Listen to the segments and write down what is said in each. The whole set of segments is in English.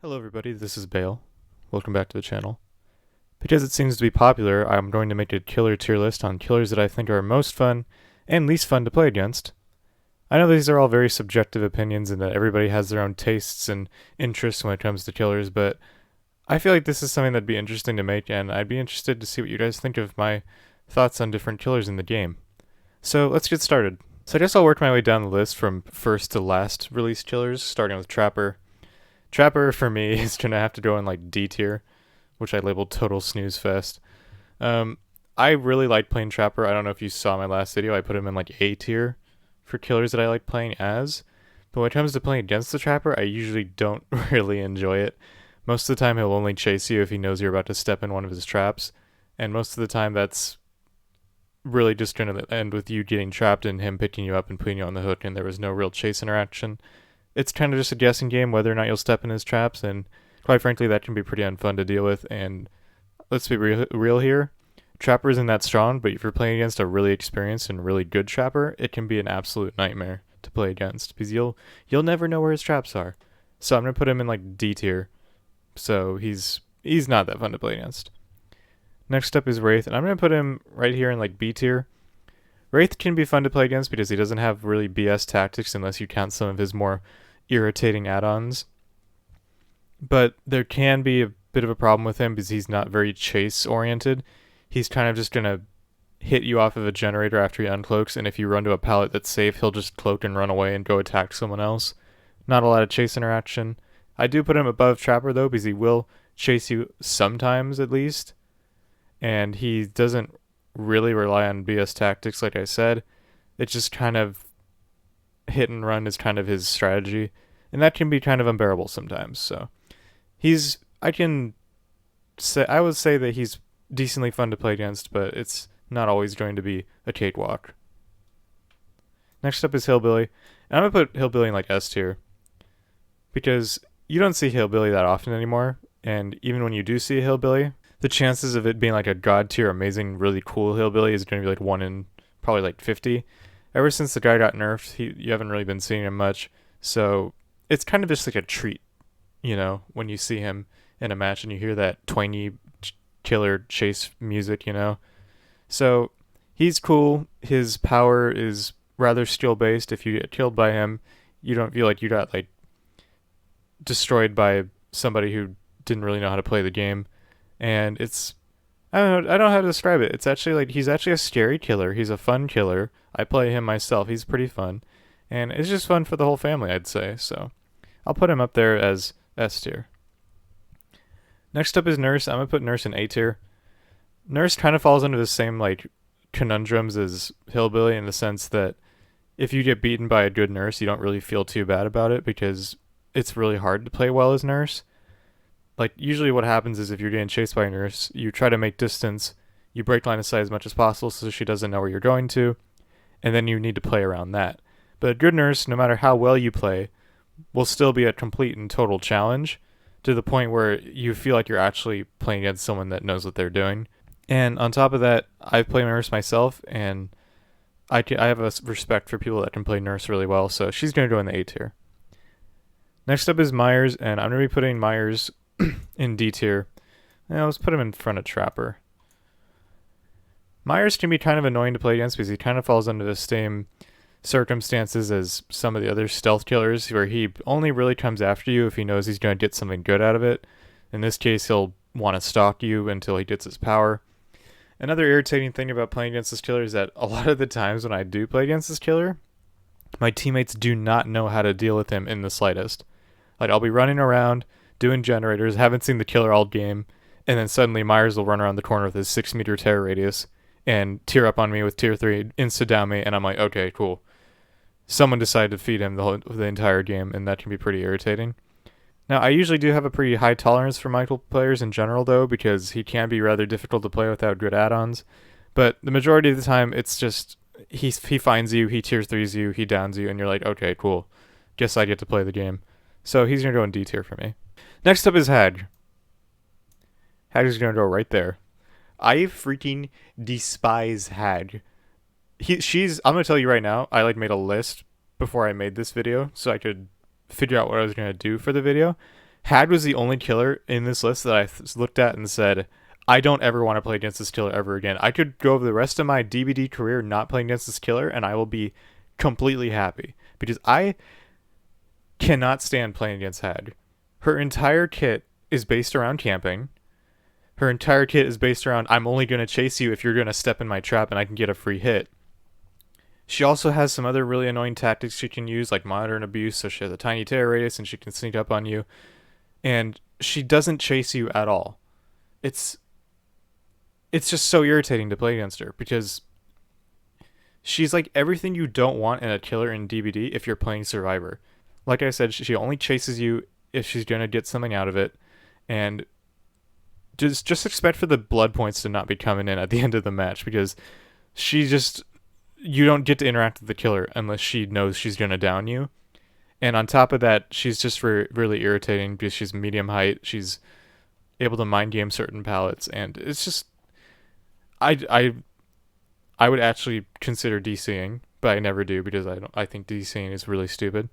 Hello everybody, this is Bale. Welcome back to the channel. Because it seems to be popular, I'm going to make a killer tier list on killers that I think are most fun and least fun to play against. I know these are all very subjective opinions and that everybody has their own tastes and interests when it comes to killers, but I feel like this is something that'd be interesting to make, and I'd be interested to see what you guys think of my thoughts on different killers in the game. So let's get started. So I guess I'll work my way down the list from first to last released killers, starting with Trapper. Trapper for me is gonna have to go in like D tier, which I labeled total snooze fest. Um, I really like playing Trapper. I don't know if you saw my last video. I put him in like A tier for killers that I like playing as. But when it comes to playing against the Trapper, I usually don't really enjoy it. Most of the time, he'll only chase you if he knows you're about to step in one of his traps, and most of the time, that's really just gonna end with you getting trapped and him picking you up and putting you on the hook, and there was no real chase interaction. It's kind of just a guessing game whether or not you'll step in his traps, and quite frankly, that can be pretty unfun to deal with. And let's be real here. Trapper isn't that strong, but if you're playing against a really experienced and really good Trapper, it can be an absolute nightmare to play against because you'll never know where his traps are. So I'm gonna put him in like D tier. So he's not that fun to play against. Next up is Wraith, and I'm gonna put him right here in like B tier. Wraith can be fun to play against because he doesn't have really BS tactics unless you count some of his more irritating add-ons. But there can be a bit of a problem with him because he's not very chase oriented. He's kind of just gonna hit you off of a generator after he uncloaks, and if you run to a pallet that's safe, he'll just cloak and run away and go attack someone else. Not a lot of chase interaction. I do put him above Trapper though because he will chase you sometimes at least, and he doesn't really rely on BS tactics like I said. It's just kind of hit and run is kind of his strategy, and that can be kind of unbearable sometimes. So I would say that he's decently fun to play against, but it's not always going to be a cakewalk. Next up is Hillbilly, and I'm gonna put Hillbilly in like S tier because you don't see Hillbilly that often anymore, and even when you do see a Hillbilly, the chances of it being like a god tier, amazing, really cool Hillbilly is going to be like 1 in probably like 50. Ever since the guy got nerfed, you haven't really been seeing him much, so it's kind of just like a treat, when you see him in a match and you hear that twangy killer chase music. So he's cool. His power is rather skill based. If you get killed by him, you don't feel like you got like destroyed by somebody who didn't really know how to play the game. And I don't know how to describe it. It's actually like he's actually a scary killer. He's a fun killer. I play him myself. He's pretty fun. And it's just fun for the whole family, I'd say. So I'll put him up there as S tier. Next up is Nurse. I'm going to put Nurse in A tier. Nurse kind of falls under the same like conundrums as Hillbilly in the sense that if you get beaten by a good Nurse, you don't really feel too bad about it because it's really hard to play well as Nurse. Like usually what happens is if you're getting chased by a Nurse, you try to make distance, you break line of sight as much as possible so she doesn't know where you're going to, and then you need to play around that. But a good Nurse, no matter how well you play, will still be a complete and total challenge to the point where you feel like you're actually playing against someone that knows what they're doing. And on top of that, I play Nurse myself, and I have a respect for people that can play Nurse really well, so she's going to go in the A tier. Next up is Myers, and I'm going to be putting Myers in D tier. Now let's put him in front of Trapper. Myers can be kind of annoying to play against because he kind of falls under the same circumstances as some of the other stealth killers where he only really comes after you if he knows he's going to get something good out of it. In this case, he'll want to stalk you until he gets his power. Another irritating thing about playing against this killer is that a lot of the times when I do play against this killer, my teammates do not know how to deal with him in the slightest. Like I'll be running around doing generators, haven't seen the killer all game, and then suddenly Myers will run around the corner with his 6-meter terror radius and tear up on me with tier 3, insta-down me, and I'm like, okay, cool. Someone decided to feed him the entire game, and that can be pretty irritating. Now, I usually do have a pretty high tolerance for Michael players in general, though, because he can be rather difficult to play without good add-ons, but the majority of the time, it's just, he finds you, he tier 3s you, he downs you, and you're like, okay, cool. Guess I get to play the game. So he's going to go in D tier for me. Next up is Hag. Hag is going to go right there. I freaking despise Hag. I'm going to tell you right now, I made a list before I made this video so I could figure out what I was going to do for the video. Had was the only killer in this list that I looked at and said, I don't ever want to play against this killer ever again. I could go over the rest of my DBD career not playing against this killer, and I will be completely happy. Because I cannot stand playing against Had. Her entire kit is based around camping. Her entire kit is based around, I'm only going to chase you if you're going to step in my trap and I can get a free hit. She also has some other really annoying tactics she can use, like monitor and abuse, so she has a tiny terror radius and she can sneak up on you. And she doesn't chase you at all. It's just so irritating to play against her because she's like everything you don't want in a killer in DBD if you're playing Survivor. Like I said, she only chases you if she's going to get something out of it, and just expect for the blood points to not be coming in at the end of the match because you don't get to interact with the killer unless she knows she's going to down you. And on top of that, she's just really irritating because she's medium height. She's able to mind game certain pallets, and it's just I would actually consider DCing, but I never do because I think DCing is really stupid.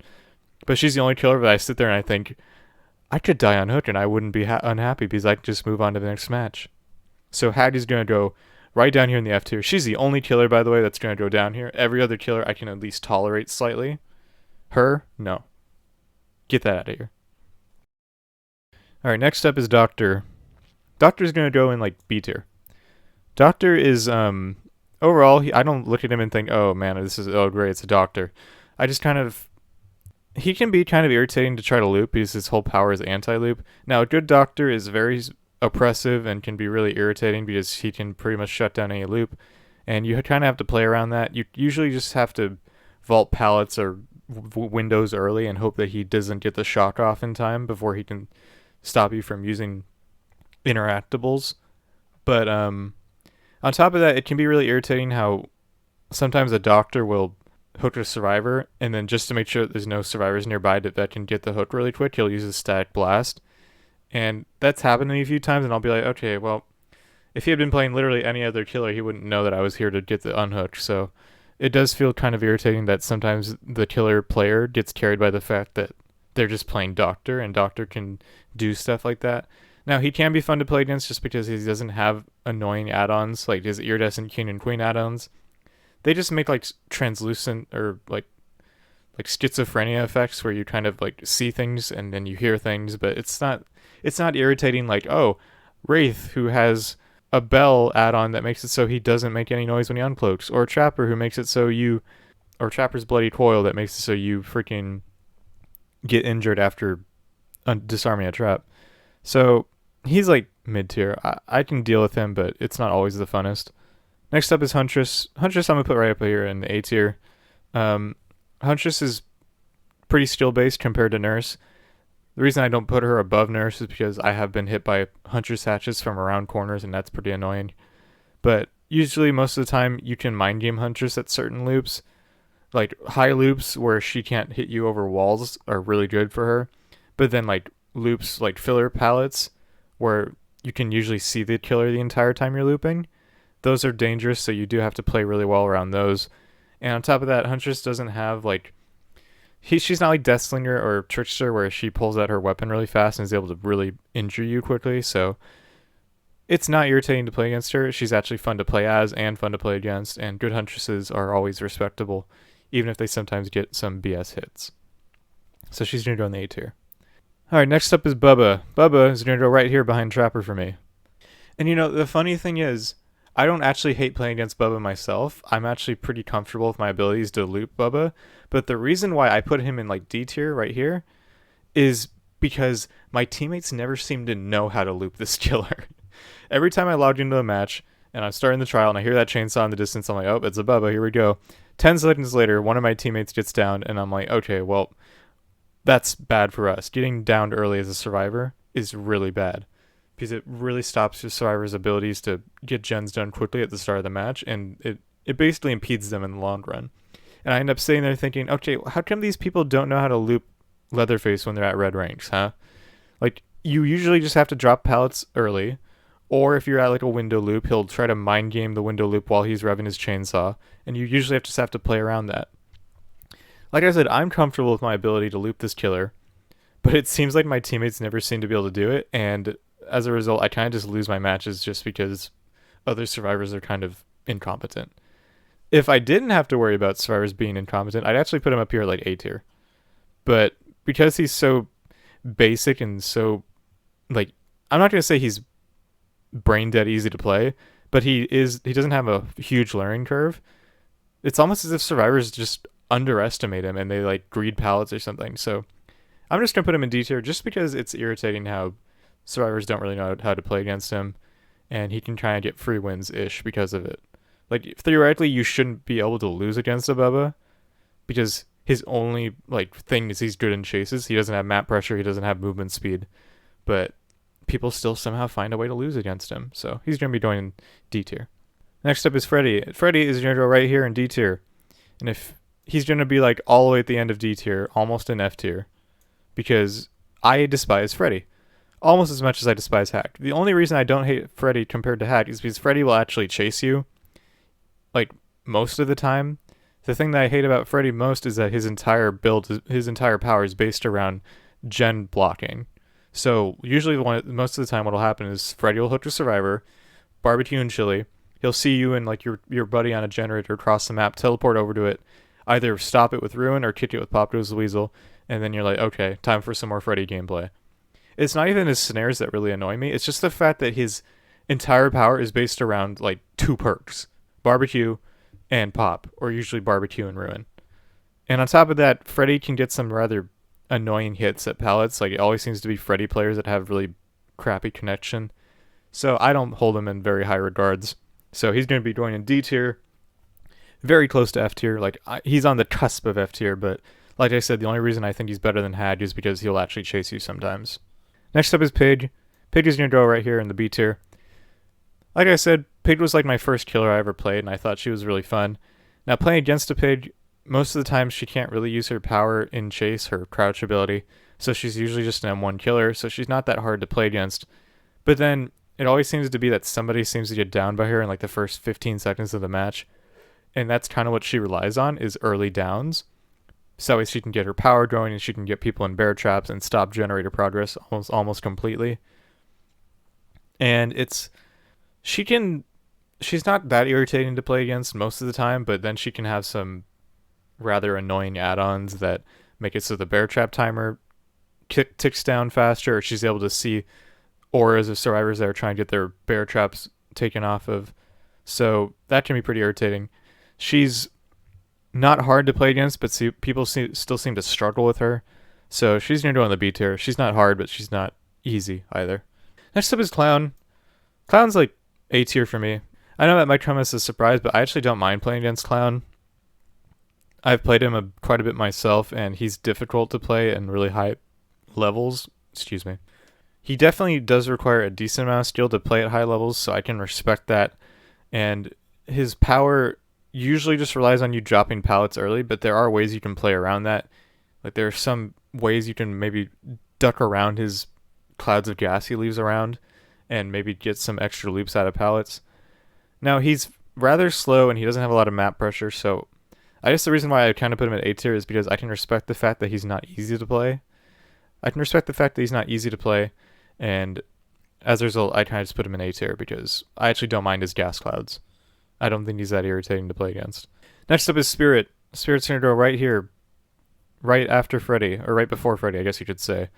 But she's the only killer that I sit there and I think I could die on Hook and I wouldn't be unhappy because I could just move on to the next match. So Hattie's gonna go right down here in the F tier. She's the only killer, by the way, that's gonna go down here. Every other killer I can at least tolerate slightly. Her, no. Get that out of here. Alright, next up is Doctor. Doctor's gonna go in like B tier. Doctor is overall I don't look at him and think, oh man, great, it's a Doctor. I just he can be kind of irritating to try to loop because his whole power is anti-loop. Now, a good Doctor is very oppressive and can be really irritating because he can pretty much shut down any loop, and you kind of have to play around that. You usually just have to vault pallets or windows early and hope that he doesn't get the shock off in time before he can stop you from using interactables. But on top of that, it can be really irritating how sometimes a Doctor will hook a survivor, and then just to make sure that there's no survivors nearby that can get the hook really quick, he'll use a static blast. And that's happened to me a few times, and I'll be like, okay, well, if he had been playing literally any other killer, he wouldn't know that I was here to get the unhook. So it does feel kind of irritating that sometimes the killer player gets carried by the fact that they're just playing Doctor, and Doctor can do stuff like that. Now, he can be fun to play against just because he doesn't have annoying add-ons, like his Iridescent King and Queen add-ons. They just make like translucent or like schizophrenia effects where you kind of like see things and then you hear things, but it's not irritating like, oh, Wraith, who has a bell add-on that makes it so he doesn't make any noise when he uncloaks, or Trapper, who makes it so or Trapper's Bloody Coil that makes it so you freaking get injured after disarming a trap. So he's like mid-tier. I can deal with him, but it's not always the funnest. Next up is Huntress. Huntress I'm going to put right up here in the A tier. Huntress is pretty skill-based compared to Nurse. The reason I don't put her above Nurse is because I have been hit by Huntress hatches from around corners, and that's pretty annoying. But usually, most of the time, you can mind game Huntress at certain loops. Like, high loops where she can't hit you over walls are really good for her. But then, like, loops like filler pallets, where you can usually see the killer the entire time you're looping, those are dangerous, so you do have to play really well around those. And on top of that, Huntress doesn't have, like, she's not like Deathslinger or Trickster where she pulls out her weapon really fast and is able to really injure you quickly, so it's not irritating to play against her. She's actually fun to play as and fun to play against, and good Huntresses are always respectable, even if they sometimes get some BS hits. So she's going to go in the A tier. Alright, next up is Bubba. Bubba is going to go right here behind Trapper for me. And you know, the funny thing is, I don't actually hate playing against Bubba myself. I'm actually pretty comfortable with my abilities to loop Bubba. But the reason why I put him in like D tier right here is because my teammates never seem to know how to loop this killer. Every time I log into a match and I'm starting the trial and I hear that chainsaw in the distance, I'm like, oh, it's a Bubba, here we go. 10 seconds later, one of my teammates gets downed and I'm like, okay, well, that's bad for us. Getting downed early as a survivor is really bad, because it really stops your survivor's abilities to get gens done quickly at the start of the match, and it basically impedes them in the long run. And I end up sitting there thinking, okay, how come these people don't know how to loop Leatherface when they're at red ranks, huh? Like, you usually just have to drop pallets early, or if you're at like a window loop, he'll try to mind game the window loop while he's revving his chainsaw, and you usually just have to play around that. Like I said, I'm comfortable with my ability to loop this killer, but it seems like my teammates never seem to be able to do it, and as a result, I kind of just lose my matches just because other survivors are kind of incompetent. If I didn't have to worry about survivors being incompetent, I'd actually put him up here like A tier. But because he's so basic and so like, I'm not gonna say he's brain dead easy to play, but he doesn't have a huge learning curve. It's almost as if survivors just underestimate him and they like greed pallets or something. So I'm just gonna put him in D tier just because it's irritating how survivors don't really know how to play against him, and he can try and get free wins ish because of it. Like theoretically, you shouldn't be able to lose against a Bubba because his only like thing is he's good in chases. He doesn't have map pressure. He doesn't have movement speed, but people still somehow find a way to lose against him. So he's gonna be going in D tier. Next up is Freddy. Freddy is gonna go right here in D tier, and if he's gonna be like all the way at the end of D tier, almost in F tier, because I despise Freddy almost as much as I despise Hack. The only reason I don't hate Freddy compared to Hack is because Freddy will actually chase you, like most of the time. The thing that I hate about Freddy most is that his entire build, his entire power is based around gen blocking. So usually, most of the time, what'll happen is Freddy will hook a survivor, barbecue and chili. He'll see you and like your buddy on a generator across the map, teleport over to it, either stop it with Ruin or kick it with Pop Goes the Weasel, and then you're like, okay, time for some more Freddy gameplay. It's not even his snares that really annoy me. It's just the fact that his entire power is based around like two perks: barbecue and pop, or usually barbecue and Ruin. And on top of that, Freddy can get some rather annoying hits at pallets. Like it always seems to be Freddy players that have really crappy connection. So I don't hold him in very high regards. So he's going to be going in D tier, very close to F tier. Like he's on the cusp of F tier, but like I said, the only reason I think he's better than Hag is because he'll actually chase you sometimes. Next up is Pig. Pig is going to go right here in the B tier. Like I said, Pig was like my first killer I ever played, and I thought she was really fun. Now, playing against a Pig, most of the time she can't really use her power in chase, her crouch ability, so she's usually just an M1 killer, so she's not that hard to play against. But then, it always seems to be that somebody seems to get down by her in like the first 15 seconds of the match, and that's kind of what she relies on, is early downs. So she can get her power going, and she can get people in bear traps and stop generator progress almost completely. And she's not that irritating to play against most of the time, but then she can have some rather annoying add-ons that make it so the bear trap timer ticks down faster, or she's able to see auras of survivors that are trying to get their bear traps taken off of. So that can be pretty irritating. She's not hard to play against, but people still seem to struggle with her. So she's going to go on the B tier. She's not hard, but she's not easy either. Next up is Clown. Clown's like A tier for me. I know that might come as a surprise, but I actually don't mind playing against Clown. I've played him quite a bit myself, and he's difficult to play in really high levels. Excuse me. He definitely does require a decent amount of skill to play at high levels, so I can respect that. And his power usually just relies on you dropping pallets early, but there are ways you can play around that. Like there are some ways you can maybe duck around his clouds of gas he leaves around and maybe get some extra loops out of pallets. Now he's rather slow and he doesn't have a lot of map pressure, so I guess the reason why I kind of put him at A tier is because I can respect the fact that he's not easy to play. And as a result, I kind of just put him in A tier because I actually don't mind his gas clouds. I don't think he's that irritating to play against. Next up is Spirit. Spirit's going to go right here, right after Freddy, or right before Freddy, I guess you could say.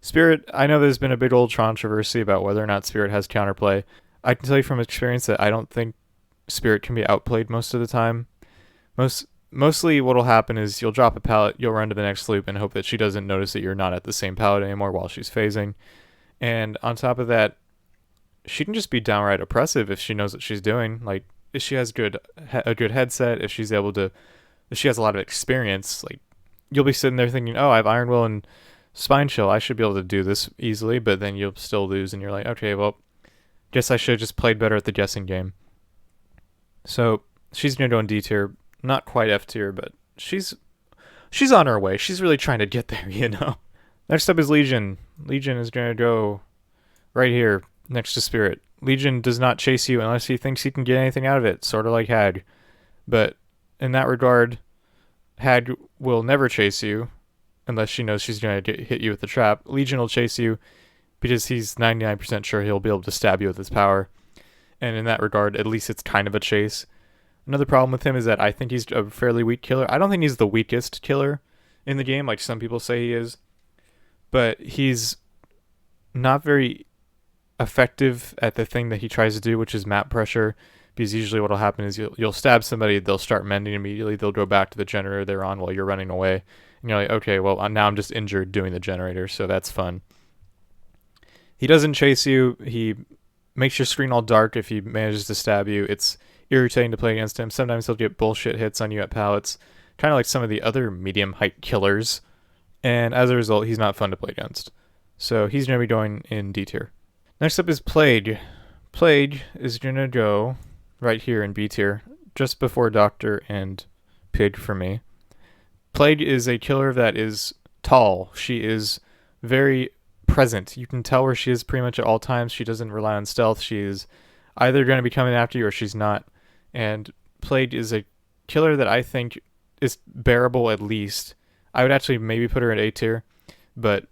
Spirit, I know there's been a big old controversy about whether or not Spirit has counterplay. I can tell you from experience that I don't think Spirit can be outplayed most of the time. Mostly what'll happen is you'll drop a pallet, you'll run to the next loop and hope that she doesn't notice that you're not at the same pallet anymore while she's phasing. And on top of that, she can just be downright oppressive if she knows what she's doing. Like, if she has a good headset, if she has a lot of experience, like, you'll be sitting there thinking, oh, I have Iron Will and Spine Chill, I should be able to do this easily, but then you'll still lose and you're like, okay, well, guess I should have just played better at the guessing game. So she's going to go in D tier. Not quite F tier, but she's on her way. She's really trying to get there, you know. Next up is Legion. Legion is going to go right here next to Spirit. Legion does not chase you unless he thinks he can get anything out of it, sort of like Hag. But in that regard, Hag will never chase you. unless she knows she's going to hit you with the trap. Legion will chase you because he's 99% sure he'll be able to stab you with his power. And in that regard, at least it's kind of a chase. Another problem with him is that I think he's a fairly weak killer. I don't think he's the weakest killer in the game, like some people say he is. But he's not very effective at the thing that he tries to do, which is map pressure. Because usually what'll happen is you'll stab somebody, they'll start mending immediately, they'll go back to the generator they're on while you're running away. And you're like, okay, well, now I'm just injured doing the generator, so that's fun. He doesn't chase you. He makes your screen all dark if he manages to stab you. It's irritating to play against him. Sometimes he'll get bullshit hits on you at pallets, kind of like some of the other medium height killers. And as a result, he's not fun to play against. So he's going to be going in D tier. Next up is Plague. Plague is going to go right here in B tier, just before Doctor and Pig for me. Plague is a killer that is tall. She is very present. You can tell where she is pretty much at all times. She doesn't rely on stealth. She is either going to be coming after you or she's not. And Plague is a killer that I think is bearable at least. I would actually maybe put her at A tier, but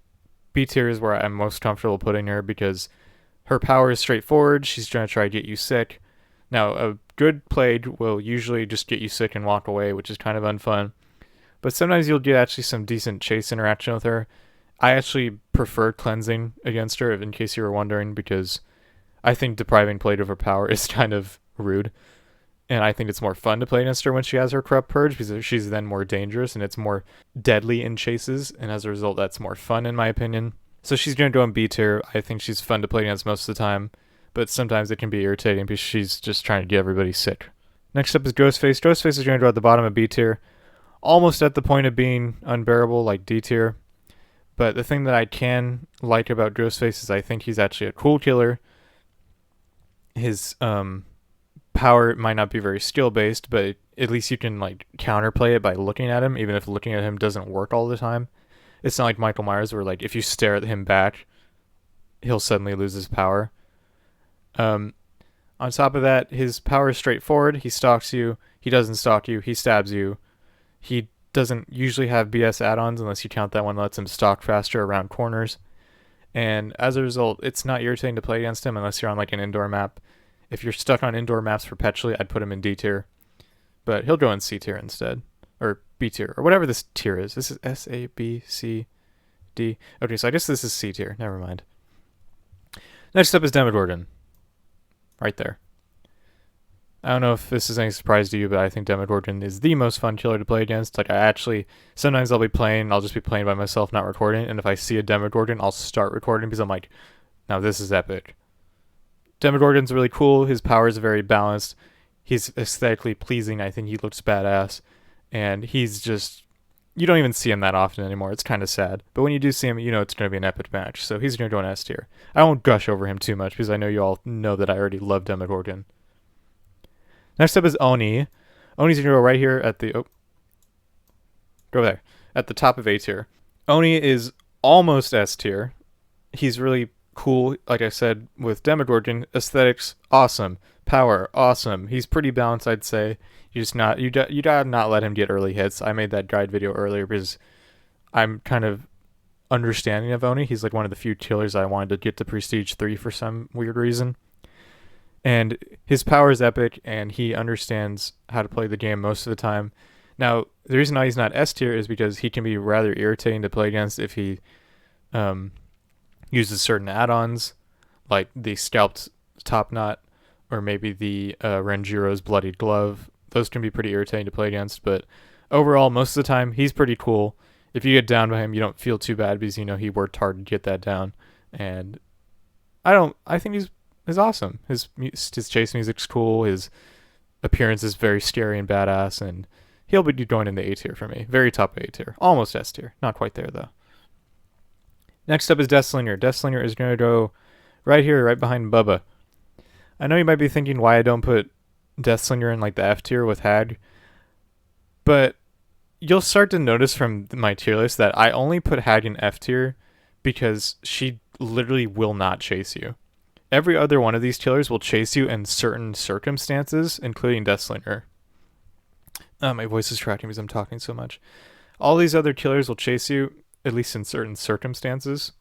B tier is where I'm most comfortable putting her because her power is straightforward. She's going to try to get you sick. Now, a good Plague will usually just get you sick and walk away, which is kind of unfun. But sometimes you'll get actually some decent chase interaction with her. I actually prefer cleansing against her, in case you were wondering, because I think depriving Plague of her power is kind of rude. And I think it's more fun to play against her when she has her Corrupt Purge, because she's then more dangerous and it's more deadly in chases. And as a result, that's more fun in my opinion. So she's going to go in B tier. I think she's fun to play against most of the time, but sometimes it can be irritating because she's just trying to get everybody sick. Next up is Ghostface. Ghostface is going to go at the bottom of B tier, almost at the point of being unbearable like D tier. But the thing that I can like about Ghostface is I think he's actually a cool killer. His power might not be very skill based, but at least you can like counterplay it by looking at him, even if looking at him doesn't work all the time. It's not like Michael Myers where like if you stare at him back, he'll suddenly lose his power. On top of that, his power is straightforward. He stalks you. He doesn't stalk you. He stabs you. He doesn't usually have BS add-ons unless you count that one that lets him stalk faster around corners. And as a result, it's not irritating to play against him unless you're on like an indoor map. If you're stuck on indoor maps perpetually, I'd put him in D tier. But he'll go in C tier instead. Or B tier. Or whatever this tier is. This is S, A, B, C, D. Okay, so I guess this is C tier. Never mind. Next up is Demogorgon. Right there. I don't know if this is any surprise to you, but I think Demogorgon is the most fun killer to play against. Like, sometimes I'll just be playing by myself, not recording, and if I see a Demogorgon, I'll start recording because I'm like, now this is epic. Demogorgon's really cool. His power is very balanced. He's aesthetically pleasing. I think he looks badass. And he's just, you don't even see him that often anymore. It's kind of sad. But when you do see him, you know it's going to be an epic match. So he's going to go in S tier. I won't gush over him too much because I know you all know that I already love Demogorgon. Next up is Oni. Oni's going to go right here at the, go there, at the top of A tier. Oni is almost S tier. He's really cool, like I said, with Demogorgon. Aesthetics, awesome. Power, awesome. He's pretty balanced, I'd say. You gotta not let him get early hits. I made that guide video earlier because I'm kind of understanding of Oni. He's like one of the few killers I wanted to get to Prestige 3 for some weird reason. And his power is epic, and he understands how to play the game most of the time. Now, the reason why he's not S tier is because he can be rather irritating to play against if he uses certain add-ons, like the Scalped Top Knot, or maybe the Renjiro's Bloodied Glove. Those can be pretty irritating to play against, but overall, most of the time, he's pretty cool. If you get down by him, you don't feel too bad because you know he worked hard to get that down. And I think he's awesome. His chase music's cool. His appearance is very scary and badass, and he'll be going in the A tier for me. Very top A tier. Almost S tier. Not quite there, though. Next up is Deathslinger. Deathslinger is going to go right here, right behind Bubba. I know you might be thinking why I don't put Deathslinger in like the F tier with Hag, but you'll start to notice from my tier list that I only put Hag in F tier because she literally will not chase you. Every other one of these killers will chase you in certain circumstances, including Deathslinger. My voice is cracking because I'm talking so much. All these other killers will chase you at least in certain circumstances.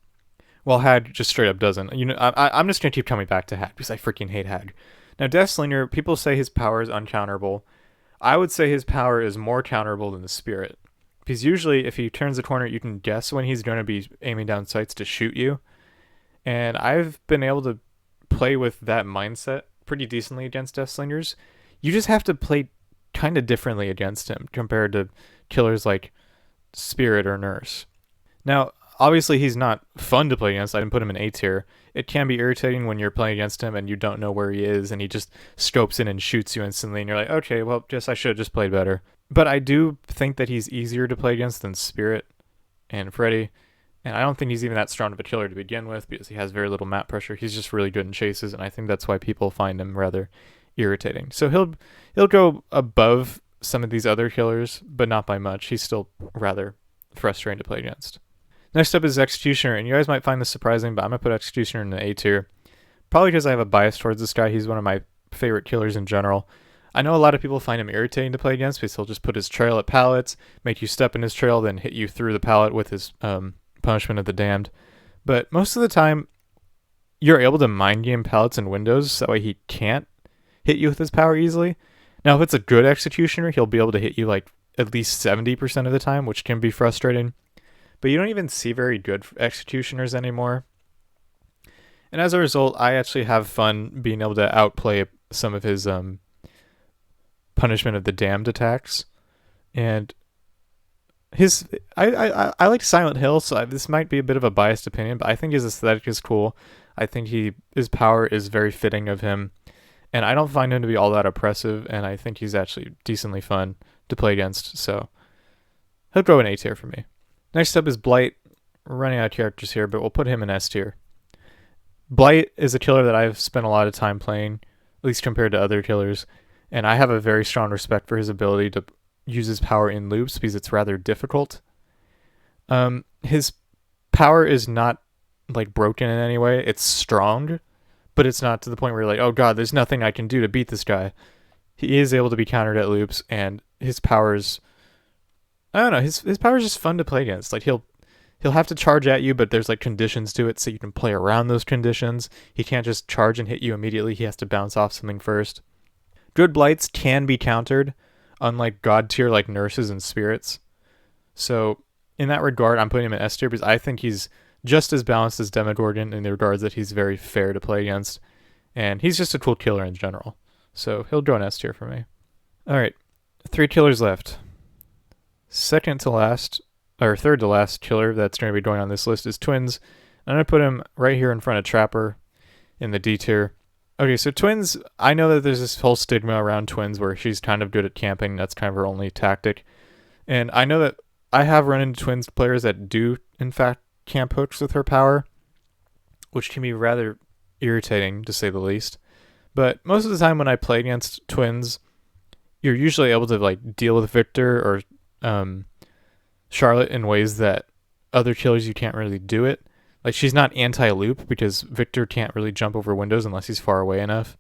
While Hag just straight up doesn't. I'm just gonna keep coming back to Hag because I freaking hate Hag. Now, Deathslinger, people say his power is uncounterable. I would say his power is more counterable than the Spirit. Because usually, if he turns the corner, you can guess when he's going to be aiming down sights to shoot you. And I've been able to play with that mindset pretty decently against Deathslingers. You just have to play kind of differently against him compared to killers like Spirit or Nurse. Now, obviously, he's not fun to play against. I didn't put him in A tier. It can be irritating when you're playing against him and you don't know where he is and he just scopes in and shoots you instantly and you're like, okay, well, I should have just played better. But I do think that he's easier to play against than Spirit and Freddy. And I don't think he's even that strong of a killer to begin with because he has very little map pressure. He's just really good in chases, and I think that's why people find him rather irritating. So he'll go above some of these other killers, but not by much. He's still rather frustrating to play against. Next up is Executioner, and you guys might find this surprising, but I'm going to put Executioner in the A tier. Probably because I have a bias towards this guy. He's one of my favorite killers in general. I know a lot of people find him irritating to play against because he'll just put his trail at pallets, make you step in his trail, then hit you through the pallet with his Punishment of the Damned. But most of the time, you're able to mind game pallets and windows, so that way he can't hit you with his power easily. Now, if it's a good Executioner, he'll be able to hit you like at least 70% of the time, which can be frustrating. But you don't even see very good Executioners anymore. And as a result, I actually have fun being able to outplay some of his Punishment of the Damned attacks. And I like Silent Hill, so this might be a bit of a biased opinion, but I think his aesthetic is cool. I think his power is very fitting of him, and I don't find him to be all that oppressive, and I think he's actually decently fun to play against, so he'll go in A tier for me. Next up is Blight. We're running out of characters here, but we'll put him in S tier. Blight is a killer that I've spent a lot of time playing, at least compared to other killers, and I have a very strong respect for his ability to use his power in loops because it's rather difficult. His power is not like broken in any way. It's strong, but it's not to the point where you're like, oh god, there's nothing I can do to beat this guy. He is able to be countered at loops, and his powers, I don't know, his power is just fun to play against. Like he'll have to charge at you, but there's like conditions to it, so you can play around those conditions. He can't just charge and hit you immediately. He has to bounce off something first. Good Blights can be countered, unlike God tier like Nurses and Spirits. So in that regard, I'm putting him in S tier because I think he's just as balanced as Demogorgon in the regards that he's very fair to play against, and he's just a cool killer in general. So he'll go in S tier for me. Alright, 3 killers left. Third to last killer that's going to be going on this list is Twins. I'm going to put him right here in front of Trapper in the D tier. Okay, so Twins, I know that there's this whole stigma around Twins where she's kind of good at camping. That's kind of her only tactic. And I know that I have run into Twins players that do, in fact, camp hooks with her power, which can be rather irritating, to say the least. But most of the time when I play against Twins, you're usually able to like deal with Victor or Charlotte in ways that other killers you can't really do it. Like, she's not anti-loop because Victor can't really jump over windows unless he's far away enough.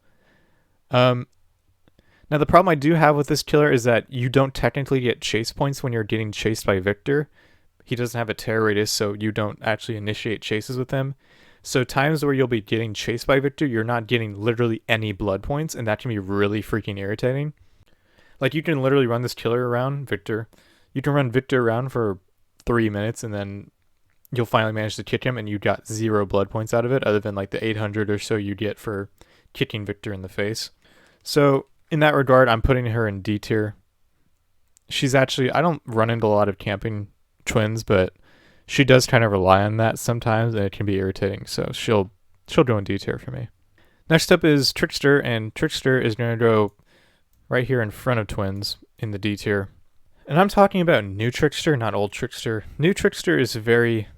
Now, the problem I do have with this killer is that you don't technically get chase points when you're getting chased by Victor. He doesn't have a terror radius, so you don't actually initiate chases with him. So times where you'll be getting chased by Victor, you're not getting literally any blood points, and that can be really freaking irritating. Like, you can literally run this killer around, Victor. You can run Victor around for 3 minutes, and then you'll finally manage to kick him, and you got 0 blood points out of it, other than like the 800 or so you get for kicking Victor in the face. So in that regard, I'm putting her in D tier. She's actually, I don't run into a lot of camping Twins, but she does kind of rely on that sometimes, and it can be irritating. So she'll go in D tier for me. Next up is Trickster, and Trickster is going to go right here in front of Twins in the D tier. And I'm talking about new Trickster, not old Trickster. New Trickster is very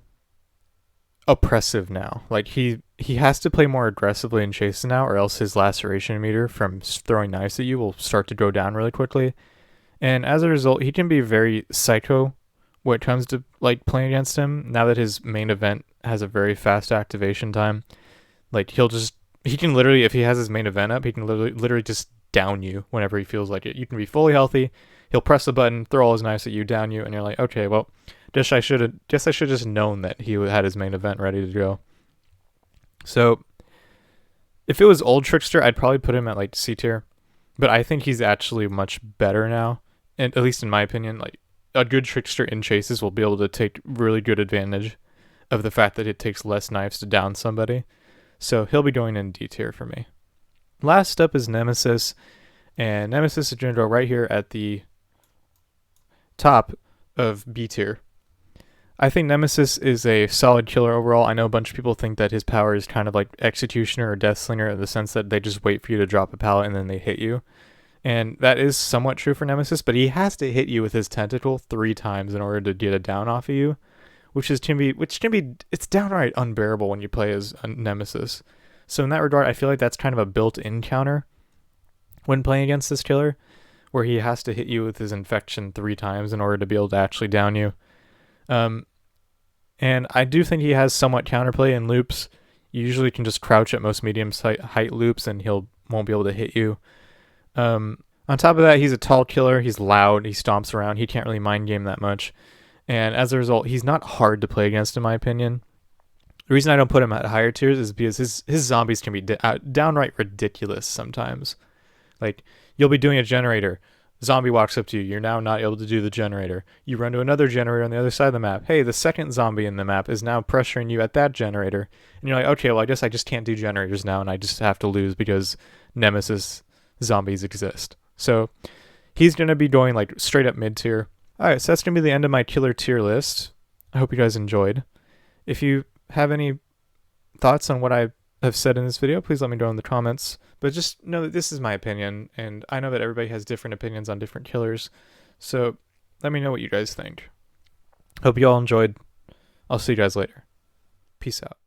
oppressive now. Like, he has to play more aggressively in chases now, or else his laceration meter from throwing knives at you will start to go down really quickly. And as a result, he can be very psycho when it comes to like playing against him. Now that his main event has a very fast activation time, like he can literally, if he has his main event up, he can literally just down you whenever he feels like it. You can be fully healthy, he'll press the button, throw all his knives at you, down you, and you're like, okay, well, I should have just known that he had his main event ready to go. So if it was old Trickster, I'd probably put him at like C tier, but I think he's actually much better now, and at least in my opinion, like a good Trickster in chases will be able to take really good advantage of the fact that it takes less knives to down somebody. So he'll be going in D tier for me. Last up is Nemesis, and Nemesis is going to go right here at the top of B tier. I think Nemesis is a solid killer overall. I know a bunch of people think that his power is kind of like Executioner or Deathslinger in the sense that they just wait for you to drop a pallet and then they hit you. And that is somewhat true for Nemesis, but he has to hit you with his tentacle 3 times in order to get a down off of you, which can be it's downright unbearable when you play as a Nemesis. So in that regard, I feel like that's kind of a built-in counter when playing against this killer, where he has to hit you with his infection 3 times in order to be able to actually down you. And I do think he has somewhat counterplay in loops. You usually can just crouch at most medium height loops and won't be able to hit you. On top of that, he's a tall killer. He's loud. He stomps around. He can't really mind game that much. And as a result, he's not hard to play against, in my opinion. The reason I don't put him at higher tiers is because his zombies can be downright ridiculous sometimes. Like, you'll be doing a generator. Zombie walks up to you. You're now not able to do the generator. You run to another generator on the other side of the map. Hey, the second zombie in the map is now pressuring you at that generator. And you're like, okay, well, I guess I just can't do generators now, and I just have to lose because Nemesis zombies exist. So he's going to be going like straight up mid tier. Alright, so that's going to be the end of my killer tier list. I hope you guys enjoyed. If you have any thoughts on what I have said in this video, please let me know in the comments. But just know that this is my opinion, and I know that everybody has different opinions on different killers. So let me know what you guys think. Hope you all enjoyed. I'll see you guys later. Peace out.